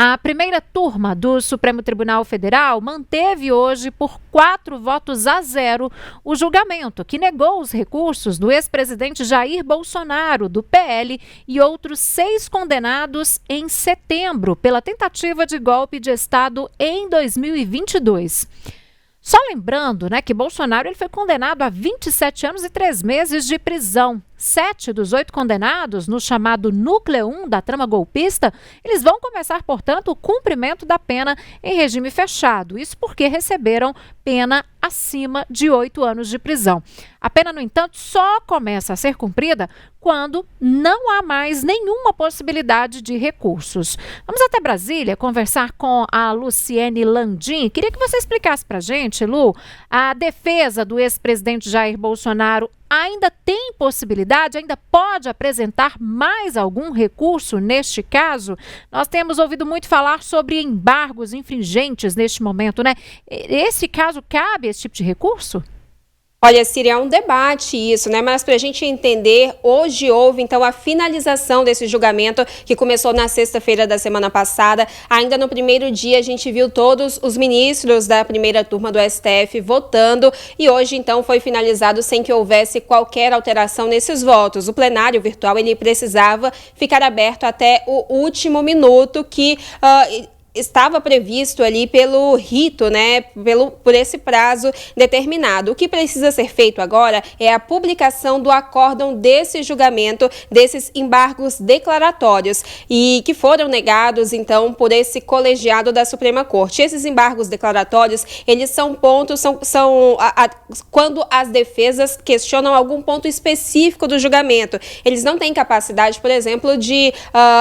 A primeira turma do Supremo Tribunal Federal manteve hoje, por 4 votos a 0, o julgamento que negou os recursos do ex-presidente Jair Bolsonaro, do PL, e outros 6 condenados em setembro pela tentativa de golpe de Estado em 2022. Só lembrando, que Bolsonaro ele foi condenado a 27 anos e 3 meses de prisão. 7 dos 8 condenados, no chamado Núcleo 1 da trama golpista, eles vão começar, portanto, o cumprimento da pena em regime fechado. Isso porque receberam pena acima de 8 anos de prisão. A pena, no entanto, só começa a ser cumprida quando não há mais nenhuma possibilidade de recursos. Vamos até Brasília conversar com a Luciene Landim. Queria que você explicasse para a gente, Lu, a defesa do ex-presidente Jair Bolsonaro ainda tem possibilidade, ainda pode apresentar mais algum recurso neste caso? Nós temos ouvido muito falar sobre embargos infringentes neste momento, Esse caso, cabe esse tipo de recurso? Olha, Síria, é um debate isso, Mas para a gente entender, hoje houve, então, a finalização desse julgamento que começou na sexta-feira da semana passada. Ainda no primeiro dia, a gente viu todos os ministros da primeira turma do STF votando e hoje, então, foi finalizado sem que houvesse qualquer alteração nesses votos. O plenário virtual, ele precisava ficar aberto até o último minuto que estava previsto ali pelo rito, por esse prazo determinado. O que precisa ser feito agora é a publicação do acórdão desse julgamento, desses embargos declaratórios, e que foram negados, então, por esse colegiado da Suprema Corte. Esses embargos declaratórios, eles são pontos, quando as defesas questionam algum ponto específico do julgamento. Eles não têm capacidade, por exemplo, de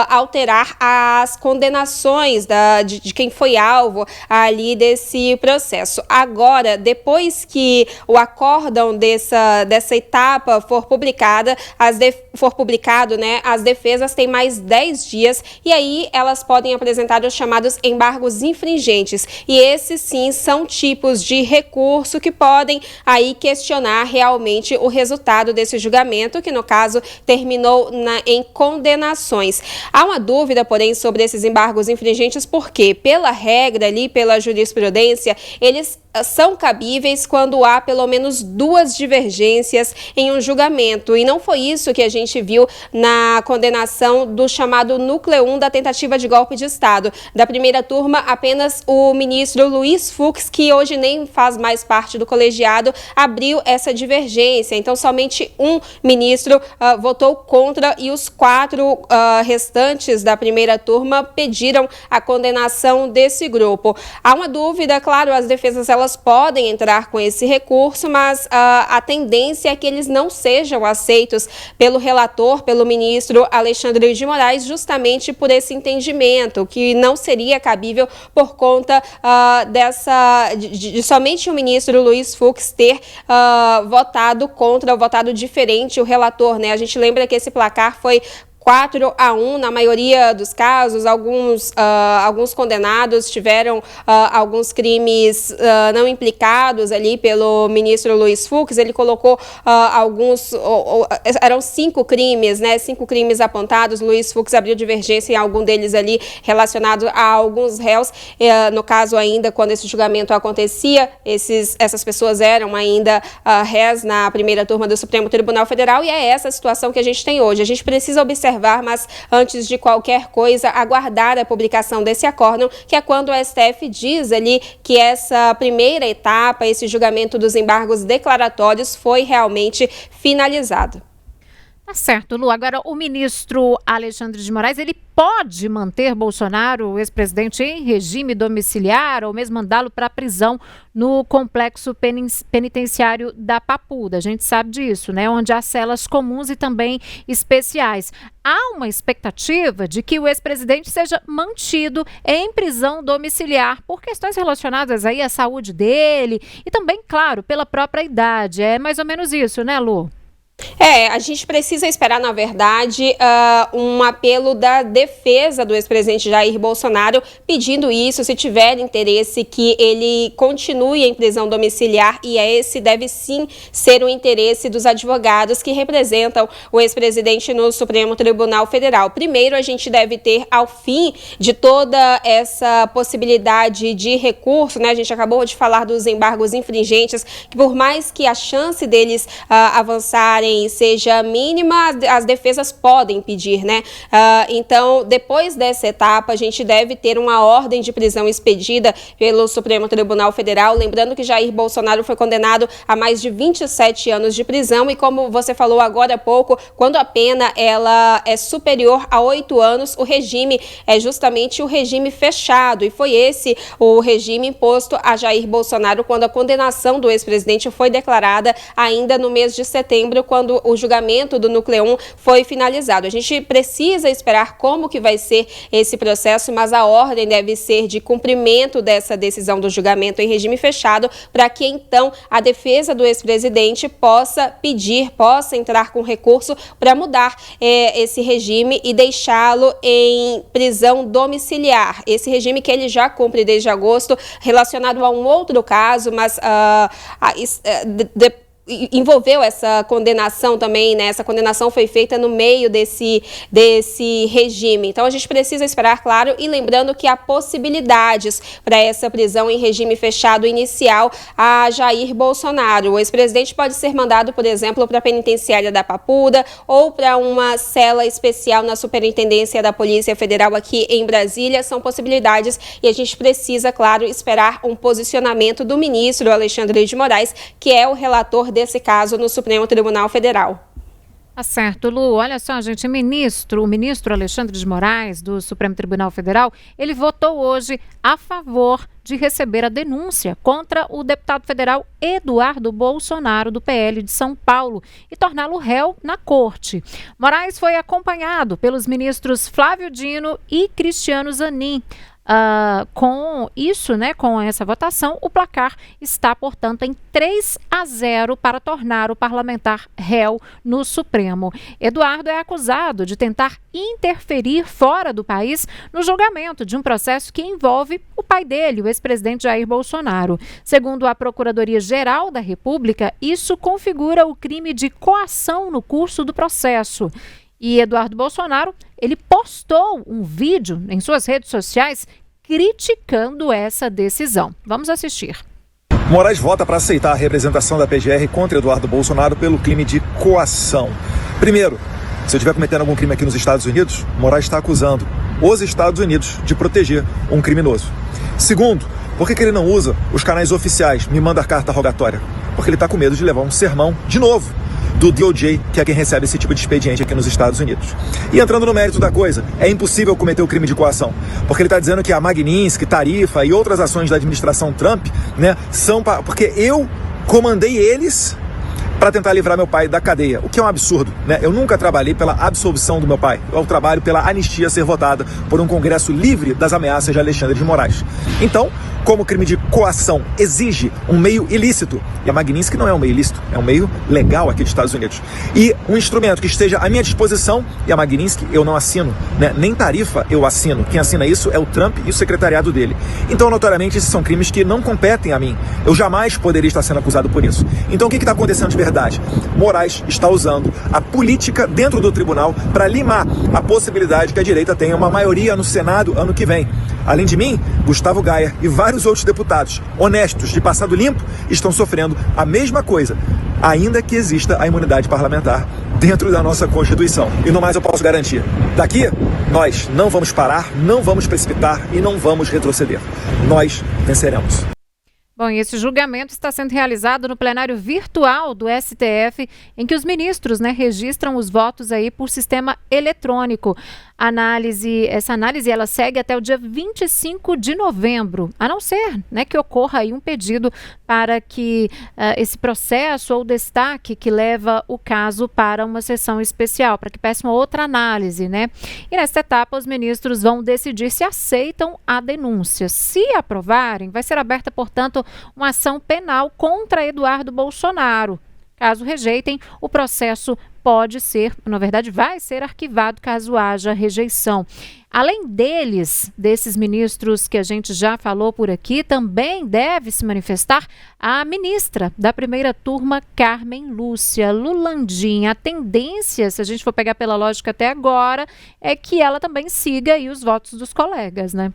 alterar as condenações de quem foi alvo ali desse processo. Agora, depois que o acórdão dessa etapa for publicado, as defesas têm mais 10 dias e aí elas podem apresentar os chamados embargos infringentes. E esses sim são tipos de recurso que podem aí questionar realmente o resultado desse julgamento, que no caso terminou em condenações. Há uma dúvida, porém, sobre esses embargos infringentes, porque pela regra ali, pela jurisprudência, eles são cabíveis quando há pelo menos 2 divergências em um julgamento. E não foi isso que a gente viu na condenação do chamado Núcleo 1 da tentativa de golpe de Estado. Da primeira turma, apenas o ministro Luiz Fux, que hoje nem faz mais parte do colegiado, abriu essa divergência. Então, somente um ministro votou contra e os 4 restantes da primeira turma pediram a condenação desse grupo. Há uma dúvida, claro, as defesas elas podem entrar com esse recurso, mas a tendência é que eles não sejam aceitos pelo relator, pelo ministro Alexandre de Moraes, justamente por esse entendimento, que não seria cabível por conta de somente o ministro Luiz Fux ter votado contra, ou votado diferente o relator, A gente lembra que esse placar foi 4-1 na maioria dos casos. Alguns condenados tiveram alguns crimes não implicados ali pelo ministro Luiz Fux. Ele colocou eram 5 crimes, 5 crimes apontados. Luiz Fux abriu divergência em algum deles ali relacionado a alguns réus. No caso ainda, quando esse julgamento acontecia, essas pessoas eram ainda réus na primeira turma do Supremo Tribunal Federal, e é essa a situação que a gente tem hoje. A gente precisa observar, mas antes de qualquer coisa, aguardar a publicação desse acórdão, que é quando o STF diz ali que essa primeira etapa, esse julgamento dos embargos declaratórios, foi realmente finalizado. Tá certo, Lu. Agora, o ministro Alexandre de Moraes, ele pode manter Bolsonaro, o ex-presidente, em regime domiciliar ou mesmo mandá-lo para a prisão no complexo penitenciário da Papuda. A gente sabe disso, onde há celas comuns e também especiais. Há uma expectativa de que o ex-presidente seja mantido em prisão domiciliar por questões relacionadas aí à saúde dele e também, claro, pela própria idade. É mais ou menos isso, Lu? A gente precisa esperar, na verdade, um apelo da defesa do ex-presidente Jair Bolsonaro pedindo isso, se tiver interesse que ele continue em prisão domiciliar, e esse deve sim ser o interesse dos advogados que representam o ex-presidente no Supremo Tribunal Federal. Primeiro, a gente deve ter, ao fim de toda essa possibilidade de recurso, né? A gente acabou de falar dos embargos infringentes, que por mais que a chance deles avançarem seja mínima, as defesas podem pedir, né? Então, depois dessa etapa, a gente deve ter uma ordem de prisão expedida pelo Supremo Tribunal Federal, lembrando que Jair Bolsonaro foi condenado a mais de 27 anos de prisão, e como você falou agora há pouco, quando a pena ela é superior a 8 anos, o regime é justamente o regime fechado, e foi esse o regime imposto a Jair Bolsonaro quando a condenação do ex-presidente foi declarada ainda no mês de setembro, quando o julgamento do Núcleo 1 foi finalizado. A gente precisa esperar como que vai ser esse processo, mas a ordem deve ser de cumprimento dessa decisão do julgamento em regime fechado, para que então a defesa do ex-presidente possa pedir, possa entrar com recurso para mudar esse regime e deixá-lo em prisão domiciliar. Esse regime que ele já cumpre desde agosto, relacionado a um outro caso, mas envolveu essa condenação também, né? Essa condenação foi feita no meio desse regime. Então, a gente precisa esperar, claro, e lembrando que há possibilidades para essa prisão em regime fechado inicial a Jair Bolsonaro. O ex-presidente pode ser mandado, por exemplo, para a penitenciária da Papuda ou para uma cela especial na Superintendência da Polícia Federal aqui em Brasília. São possibilidades e a gente precisa, claro, esperar um posicionamento do ministro Alexandre de Moraes, que é o relator desse caso no Supremo Tribunal Federal. Tá certo, Lu. Olha só, gente, o ministro Alexandre de Moraes, do Supremo Tribunal Federal, ele votou hoje a favor de receber a denúncia contra o deputado federal Eduardo Bolsonaro, do PL de São Paulo, e torná-lo réu na corte. Moraes foi acompanhado pelos ministros Flávio Dino e Cristiano Zanin. Com isso, né, com essa votação, o placar está, portanto, em 3-0 para tornar o parlamentar réu no Supremo. Eduardo é acusado de tentar interferir fora do país no julgamento de um processo que envolve o pai dele, o ex-presidente Jair Bolsonaro. Segundo a Procuradoria-Geral da República, isso configura o crime de coação no curso do processo. E Eduardo Bolsonaro, ele postou um vídeo em suas redes sociais criticando essa decisão. Vamos assistir. Moraes vota para aceitar a representação da PGR contra Eduardo Bolsonaro pelo crime de coação. Primeiro, se eu estiver cometendo algum crime aqui nos Estados Unidos, Moraes está acusando os Estados Unidos de proteger um criminoso. Segundo, por que ele não usa os canais oficiais, me manda carta rogatória? Porque ele está com medo de levar um sermão de novo do DOJ, que é quem recebe esse tipo de expediente aqui nos Estados Unidos. E entrando no mérito da coisa, é impossível cometer o crime de coação, porque ele está dizendo que a Magnitsky, Tarifa e outras ações da administração Trump, né, são porque eu comandei eles para tentar livrar meu pai da cadeia, o que é um absurdo, né? Eu nunca trabalhei pela absolvição do meu pai, eu trabalho pela anistia a ser votada por um Congresso livre das ameaças de Alexandre de Moraes. Então, como o crime de coação exige um meio ilícito, e a Magnitsky não é um meio ilícito, é um meio legal aqui dos Estados Unidos, e um instrumento que esteja à minha disposição, e a Magnitsky eu não assino, né? Nem Tarifa eu assino, quem assina isso é o Trump e o secretariado dele. Então, notoriamente, esses são crimes que não competem a mim, eu jamais poderia estar sendo acusado por isso. Então, o que está acontecendo de verdade? Moraes está usando a política dentro do tribunal para limar a possibilidade que a direita tenha uma maioria no Senado ano que vem. Além de mim, Gustavo Gayer e vários outros deputados honestos de passado limpo estão sofrendo a mesma coisa, ainda que exista a imunidade parlamentar dentro da nossa Constituição. E no mais eu posso garantir, daqui nós não vamos parar, não vamos precipitar e não vamos retroceder. Nós venceremos. Bom, e esse julgamento está sendo realizado no plenário virtual do STF, em que os ministros, né, registram os votos aí por sistema eletrônico. Essa análise ela segue até o dia 25 de novembro, a não ser, né, que ocorra aí um pedido para que esse processo ou destaque que leva o caso para uma sessão especial, para que peça uma outra análise, né? E nesta etapa os ministros vão decidir se aceitam a denúncia. Se aprovarem, vai ser aberta, portanto, uma ação penal contra Eduardo Bolsonaro. Caso rejeitem, o processo pode ser, na verdade, vai ser arquivado caso haja rejeição. Além desses ministros que a gente já falou por aqui, também deve se manifestar a ministra da primeira turma, Carmen Lúcia Lulandim. A tendência, se a gente for pegar pela lógica até agora, é que ela também siga aí os votos dos colegas, né?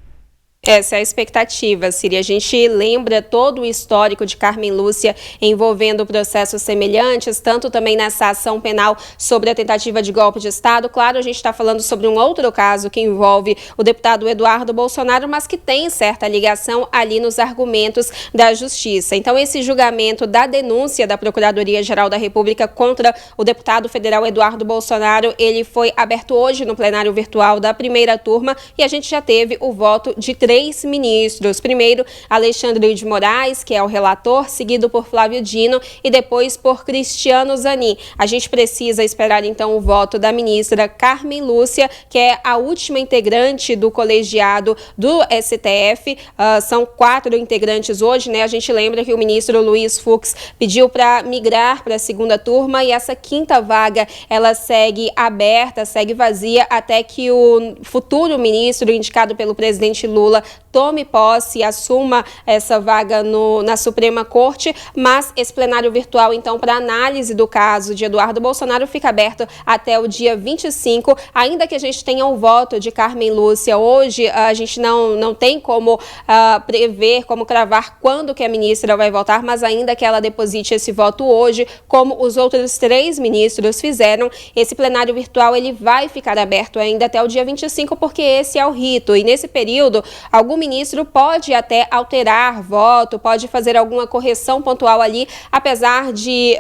Essa é a expectativa, Siri. A gente lembra todo o histórico de Carmen Lúcia envolvendo processos semelhantes, tanto também nessa ação penal sobre a tentativa de golpe de Estado. Claro, a gente está falando sobre um outro caso que envolve o deputado Eduardo Bolsonaro, mas que tem certa ligação ali nos argumentos da Justiça. Então, esse julgamento da denúncia da Procuradoria-Geral da República contra o deputado federal Eduardo Bolsonaro, ele foi aberto hoje no plenário virtual da primeira turma e a gente já teve o voto de 3 ministros. Primeiro, Alexandre de Moraes, que é o relator, seguido por Flávio Dino e depois por Cristiano Zanin. A gente precisa esperar, então, o voto da ministra Carmen Lúcia, que é a última integrante do colegiado do STF. São 4 integrantes hoje, né? A gente lembra que o ministro Luiz Fux pediu para migrar para a segunda turma e essa 5ª vaga, ela segue aberta, segue vazia, até que o futuro ministro indicado pelo presidente Lula tome posse e assuma essa vaga na Suprema Corte, mas esse plenário virtual, então, para análise do caso de Eduardo Bolsonaro fica aberto até o dia 25, ainda que a gente tenha o voto de Carmen Lúcia hoje, a gente não tem como prever, como cravar quando que a ministra vai votar, mas ainda que ela deposite esse voto hoje, como os outros 3 ministros fizeram, esse plenário virtual ele vai ficar aberto ainda até o dia 25, porque esse é o rito, e nesse período algum ministro pode até alterar voto, pode fazer alguma correção pontual ali, apesar de,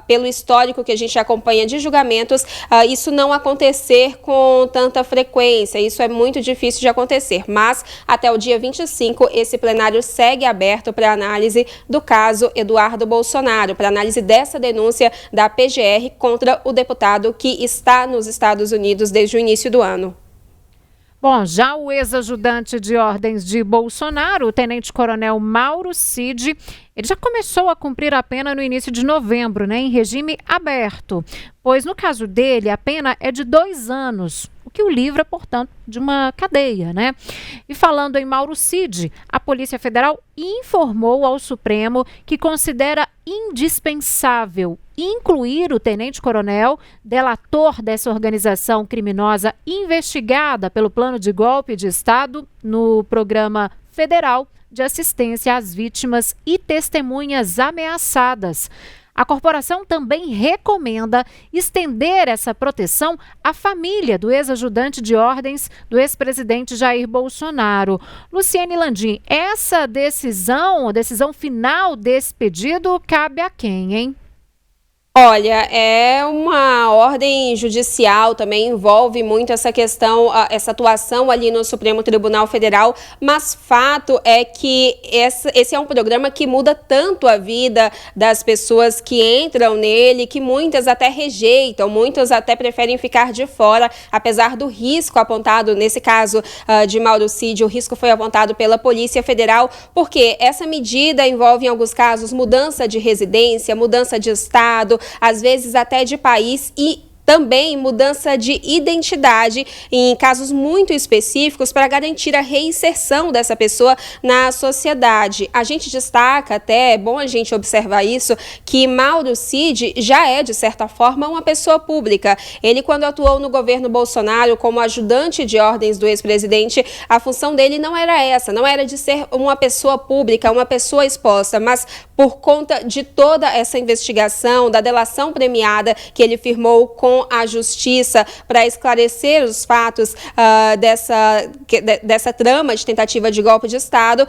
pelo histórico que a gente acompanha de julgamentos, isso não acontecer com tanta frequência, isso é muito difícil de acontecer, mas até o dia 25 esse plenário segue aberto para análise do caso Eduardo Bolsonaro, para análise dessa denúncia da PGR contra o deputado que está nos Estados Unidos desde o início do ano. Bom, já o ex-ajudante de ordens de Bolsonaro, o tenente-coronel Mauro Cid, ele já começou a cumprir a pena no início de novembro, né, em regime aberto, pois no caso dele a pena é de 2 anos, o que o livra, portanto, de uma cadeia, né? E falando em Mauro Cid, a Polícia Federal informou ao Supremo que considera indispensável incluir o tenente-coronel, delator dessa organização criminosa investigada pelo plano de golpe de Estado, no Programa Federal de Assistência às Vítimas e Testemunhas Ameaçadas. A corporação também recomenda estender essa proteção à família do ex-ajudante de ordens do ex-presidente Jair Bolsonaro. Luciene Landim, essa decisão, a decisão final desse pedido, cabe a quem, hein? Olha, é uma ordem judicial, também envolve muito essa questão, essa atuação ali no Supremo Tribunal Federal, mas fato é que esse é um programa que muda tanto a vida das pessoas que entram nele, que muitas até rejeitam, muitas até preferem ficar de fora, apesar do risco apontado, nesse caso de Mauro Cid, o risco foi apontado pela Polícia Federal, porque essa medida envolve, em alguns casos, mudança de residência, mudança de estado, às vezes até de país e também mudança de identidade em casos muito específicos para garantir a reinserção dessa pessoa na sociedade. A gente destaca, até é bom a gente observar isso, que Mauro Cid já é, de certa forma, uma pessoa pública. Ele, quando atuou no governo Bolsonaro como ajudante de ordens do ex-presidente, a função dele não era essa, não era de ser uma pessoa pública, uma pessoa exposta, mas por conta de toda essa investigação, da delação premiada que ele firmou com a Justiça para esclarecer os fatos dessa trama de tentativa de golpe de Estado,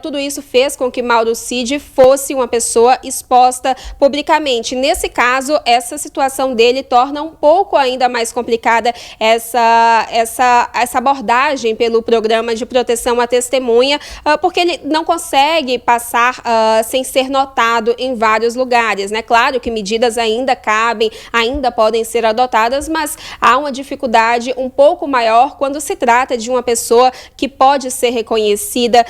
tudo isso fez com que Mauro Cid fosse uma pessoa exposta publicamente. Nesse caso, essa situação dele torna um pouco ainda mais complicada essa abordagem pelo programa de proteção à testemunha, porque ele não consegue passar sem ser notado em vários lugares, né? Claro que medidas ainda cabem, ainda podem ser ser adotadas, mas há uma dificuldade um pouco maior quando se trata de uma pessoa que pode ser reconhecida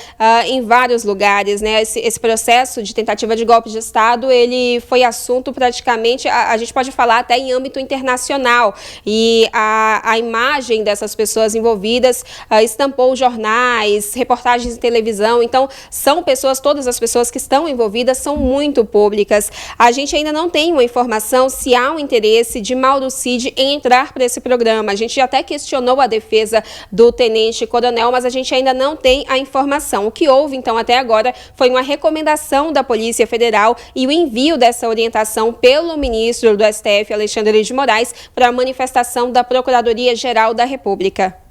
em vários lugares, né? Esse processo de tentativa de golpe de Estado, ele foi assunto praticamente, a gente pode falar até em âmbito internacional, e a imagem dessas pessoas envolvidas estampou jornais, reportagens de televisão. Então, todas as pessoas que estão envolvidas são muito públicas. A gente ainda não tem uma informação se há um interesse de Mauro Cid em entrar para esse programa. A gente até questionou a defesa do tenente-coronel, mas a gente ainda não tem a informação. O que houve, então, até agora foi uma recomendação da Polícia Federal e o envio dessa orientação pelo ministro do STF, Alexandre de Moraes, para a manifestação da Procuradoria-Geral da República.